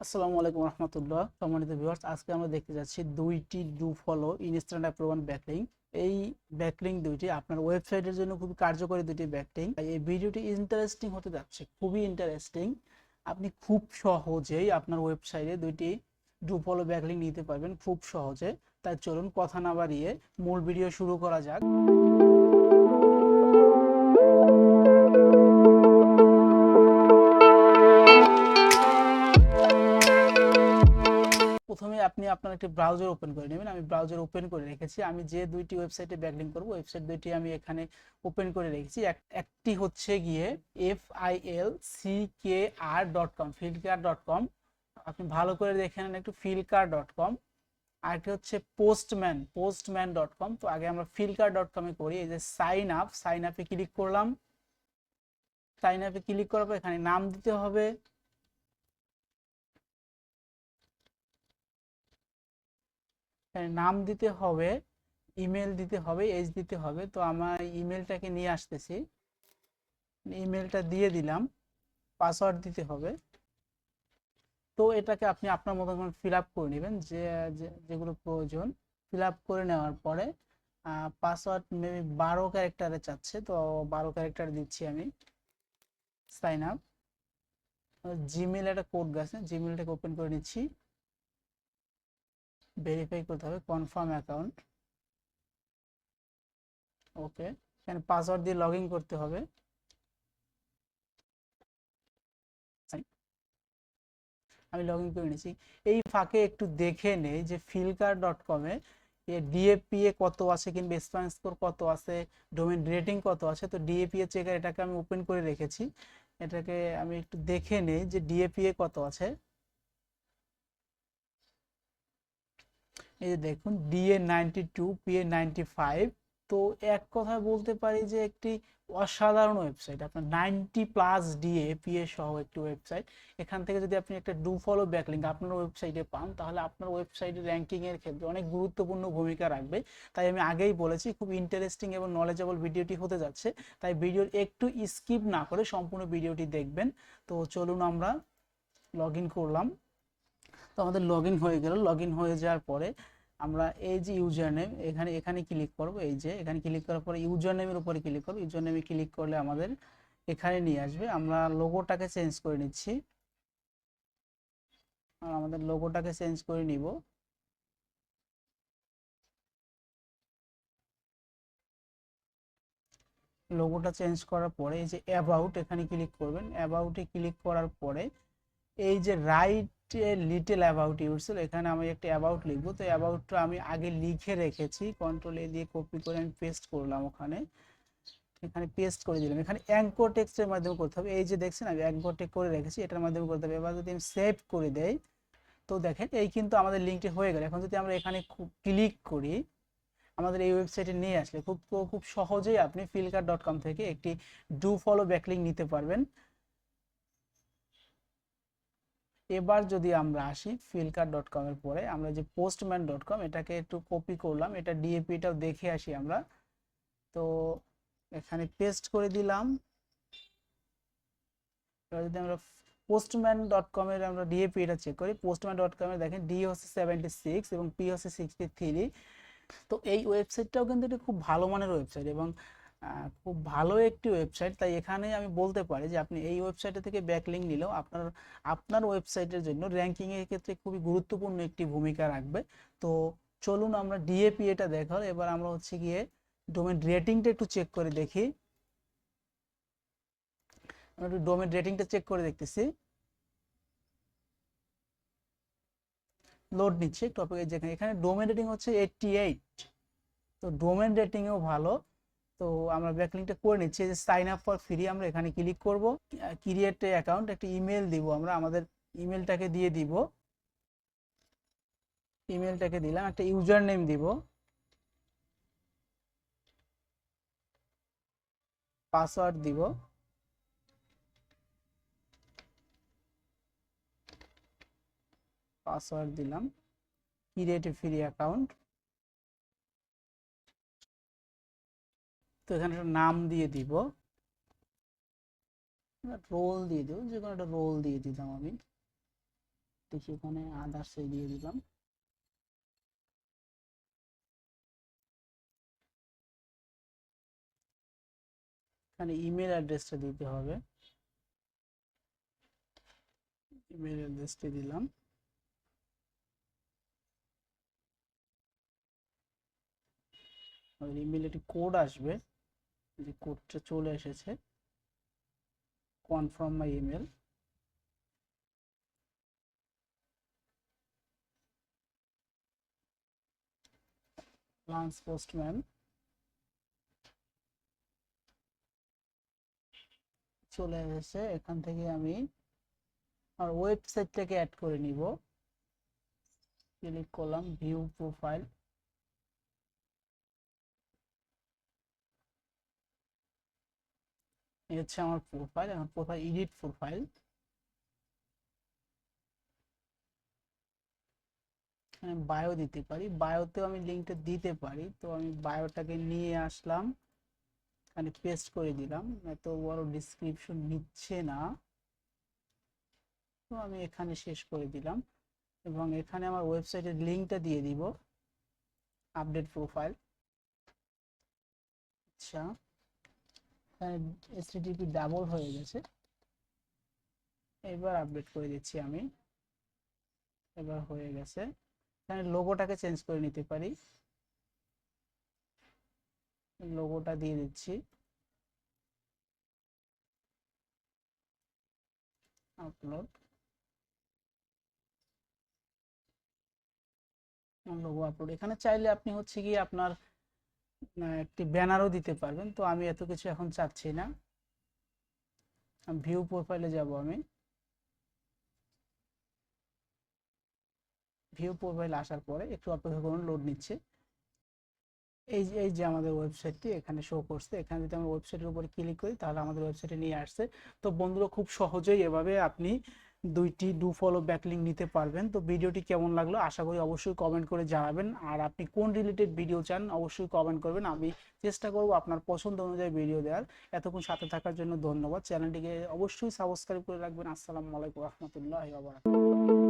আসসালামু আলাইকুম রহমতুল্লাহ। সম্মানিত ভিউয়ার্স, আজকে আমরা দেখতে যাচ্ছি দুইটি do follow instant approval backlink. এই ব্যাকলিংক দুইটি আপনার ওয়েবসাইটের জন্য খুবই কার্যকরী দুটি ব্যাকলিংক। এই ভিডিওটি ইন্টারেস্টিং হতে যাচ্ছে, খুবই ইন্টারেস্টিং। আপনি খুব সহজেই আপনার ওয়েবসাইটে দুইটি ডু ফলো ব্যাকলিংক নিতে পারবেন খুব সহজে। তাই চলুন কথা না বাড়িয়ে মূল ভিডিও শুরু করা যাক। প্রথমে আপনি আপনার একটি ব্রাউজার ওপেন করে নেবেন। আমি ব্রাউজার ওপেন করে রেখেছি। আমি যে দুইটি ওয়েবসাইটে ব্যাকলিংক করব, ওয়েবসাইট দুইটি আমি এখানে ওপেন করে রেখেছি। একটি হচ্ছে গিয়ে filckr.com, filckr.com। আপনি ভালো করে দেখে নেন একটু, filckr.com। আরেকটি হচ্ছে postman.com। তো আগে আমরা filckr.com এ করি। এই যে সাইন আপে ক্লিক করলাম। সাইন আপে ক্লিক করার পর এখানে নাম দিতে হবে। নাম দিতে হবে, ইমেল দিতে হবে, এজ দিতে হবে। তো আমার ইমেলটাকে নিয়ে আসতেছি, ইমেলটা দিয়ে দিলাম। পাসওয়ার্ড দিতে হবে। তো এটাকে আপনি আপনার মতো ফিল আপ করে নেবেন, যেগুলো প্রয়োজন। ফিল আপ করে নেওয়ার পরে পাসওয়ার্ড মেবি 12 ক্যারেক্টারে চাচ্ছে, তো 12 ক্যারেক্টার দিচ্ছি আমি। Sign up. জিমেল একটা কোড গেছে, জিমেলটাকে ওপেন করে নিচ্ছি। ভেরিফাই করতে হবে, কনফার্ম অ্যাকাউন্ট। ওকে, এখানে পাসওয়ার্ড দিয়ে লগ ইন করতে হবে। আমি লগ ইন করে নিয়েছি। এই ফাঁকে একটু দেখে নেই যে filckr.com-এ ডিএপিএ কত আছে, কিংবা স্প্যাম স্কোর কত আছে, ডোমেন রেটিং কত আছে। তো ডিএপিএ চেকার এটাকে আমি ওপেন করে রেখেছি। এটাকে আমি একটু দেখে নেই যে ডিএপিএ কত আছে। এই যে দেখুন, DA92, PA95। তো এক কথায় বলতে পারি যে একটি অসাধারণ ওয়েবসাইট। আপনার 90+ DA সহ একটি ওয়েবসাইট। এখান থেকে যদি আপনি একটা ডু ফলো ব্যাকলিংক আপনার ওয়েবসাইটে পান, তাহলে আপনার ওয়েবসাইটের র্যাঙ্কিং এর ক্ষেত্রে অনেক গুরুত্বপূর্ণ ভূমিকা রাখবে। তাই আমি আগেই বলেছি, খুব ইন্টারেস্টিং এবং নলেজেবল ভিডিওটি হতে যাচ্ছে। তাই ভিডিওর একটু স্কিপ না করে সম্পূর্ণ ভিডিওটি দেখবেন। তো চলুন, আমরা লগ ইন করলাম। তো আমাদের লগ ইন হয়ে গেল। লগ ইন হয়ে যাওয়ার পরে আমরা এই যে ইউজার নেম, এখানে এখানে ক্লিক করব। এই যে এখানে ক্লিক করার পরে ইউজার নেমের উপরে ক্লিক করব। ইউজার নেমে ক্লিক করলে আমাদের এখানে নিয়ে আসবে। আমরা লোগোটাকে চেঞ্জ করে নিচ্ছি, আর আমাদের লোগোটাকে চেঞ্জ করে নিব। লোগোটা চেঞ্জ করার পরে এই যে অ্যাবাউট, এখানে ক্লিক করবেন। অ্যাবাউটে ক্লিক করার পরে এই যে রাইট লিটল অ্যাবাউট ইউরসেলফ, এখানে আমি একটা অ্যাবাউট লিখবো। তো অ্যাবাউটটা আমি আগে লিখে রেখেছি, কন্ট্রোল এ দিয়ে কপি করে আমি পেস্ট করলাম ওখানে। এখানে পেস্ট করে দিলাম। এখানে অ্যাঙ্কর টেক্সটের মাধ্যমে করতে হবে। এই যে দেখছেন আমি অ্যাঙ্কর টেক্সট করে রেখেছি, এটার মাধ্যমে করতে হবে। এবার যদি আমি সেভ করে দেই, তো দেখেন এই কিন্তু আমাদের লিঙ্কটি হয়ে গেল। এখন যদি আমরা এখানে ক্লিক করি, আমাদের এই ওয়েবসাইটে নিয়ে আসলে খুব খুব সহজেই আপনি filckr.com থেকে একটি ডু ফলো ব্যাকলিংক নিতে পারবেন। এবার যদি আমরা আসি filckr.com এর পরে, আমরা যে postman.com, এটাকে একটু কপি করলাম। এটা ডিএপিটাও দেখে আসি আমরা। তো এখানে পেস্ট করে দিলাম। এবার যদি আমরা postman.com এর আমরা ডিএপি এটা চেক করি, postman.com এ দেখেন ডি হচ্ছে 76 এবং পি হচ্ছে 63। তো এই ওয়েবসাইটটাও কিন্তু এটা খুব ভালো মানের ওয়েবসাইট এবং খুব ভালো একটি ওয়েবসাইট। তাই এখানে আমি বলতে পারি যে আপনি এই ওয়েবসাইটে থেকে ব্যাকলিংক নিলেও আপনার আপনার ওয়েবসাইটের জন্য র্যাঙ্কিং এর ক্ষেত্রে খুবই গুরুত্বপূর্ণ একটি ভূমিকা রাখবে। তো চলুন আমরা ডিএপি এটা দেখার, এবার আমরা হচ্ছে গিয়ে ডোমেন রেটিংটা একটু চেক করে দেখি। আমরা একটু ডোমেন রেটিংটা চেক করে দেখতেছি। লোড নিচ্ছে টপিকে, যেখানে এখানে ডোমেন রেটিং হচ্ছে 88। তো ডোমেন রেটিংও ভালো। তো আমরা ব্যাকলিংকটা করে নিচ্ছি। যে সাইন আপ ফর ফ্রি, আমরা এখানে ক্লিক করব। ক্রিয়েট অ্যাকাউন্ট, একটা ইমেল দিব। আমরা আমাদের ইমেলটাকে দিয়ে দিব। ইমেলটাকে দিলাম, একটা ইউজার নেম দিব, পাসওয়ার্ড দিব। পাসওয়ার্ড দিলাম। Create free account. তো এখানে একটা নাম দিয়ে দিব, রোল দিয়ে দেবো, যে কোনো একটা রোল দিয়ে দিলাম আমি। দেখি এখানে আদার্সে দিয়ে দিলাম। এখানে ইমেল অ্যাড্রেসটা দিতে হবে, ইমেল অ্যাড্রেসটা দিলাম। ইমেল একটি কোড আসবে, যে কোডটা চলে এসেছে, কনফার্ম মাই ইমেল। লাঞ্চ পোস্টম্যান চলে এসেছে। এখান থেকে আমি আর ওয়েবসাইটটাকে অ্যাড করে নিব। ক্লিক করলাম ভিউ প্রোফাইল, এই হচ্ছে আমার প্রোফাইল। এখন প্রোফাইল, এডিট প্রোফাইল, বায়ো দিতে পারি, বায়োতেও আমি লিঙ্কটা দিতে পারি। তো আমি বায়োটাকে নিয়ে আসলাম, এখানে পেস্ট করে দিলাম, এত বড় ডিসক্রিপশন নিচ্ছে না, তো আমি এখানে শেষ করে দিলাম। এবং এখানে আমার ওয়েবসাইটের লিঙ্কটা দিয়ে দিব, আপডেট প্রোফাইল। আচ্ছা, এখানে HTTP ডাবল হয়ে গেছে, এবার আপডেট করে দিচ্ছি আমি, এবার হয়ে গেছে। এখানে লোগোটাকে চেঞ্জ করে নিতে পারি, লোগোটা দিয়ে দিচ্ছি, আপলোড, লোগো আপলোড। এখানে চাইলে আপনি হচ্ছে কি আপনার একটি ব্যানারও দিতে পারবেন, তো আমি এত কিছু এখন চাচ্ছি না। ভিউ প্রোফাইলে যাব, আমি ভিউ প্রোফাইল আসার পরে একটু অপেক্ষা করুন, লোড নিচ্ছে। এই যে আমাদের ওয়েবসাইটটি এখানে শো করছে। এখানে যদি আমরা ওয়েবসাইটের উপরে ক্লিক করি তাহলে আমাদের ওয়েবসাইটে নিয়ে আসছে। তো বন্ধুরা, খুব সহজেই এভাবে আপনি দুইটি ডু ফলো ব্যাকলিংক নিতে পারবেন। তো ভিডিওটি কেমন লাগলো আশা করি অবশ্যই কমেন্ট করে জানাবেন, আর আপনি কোন রিলেটেড ভিডিও চান অবশ্যই কমেন্ট করবেন, আমি চেষ্টা করব আপনার পছন্দ অনুযায়ী ভিডিও দেওয়ার। এতক্ষণ সাথে থাকার জন্য ধন্যবাদ। চ্যানেলটিকে অবশ্যই সাবস্ক্রাইব করে রাখবেন। আসসালামু আলাইকুম রহমতুল্লাহি ওয়া বারাকাতুহু।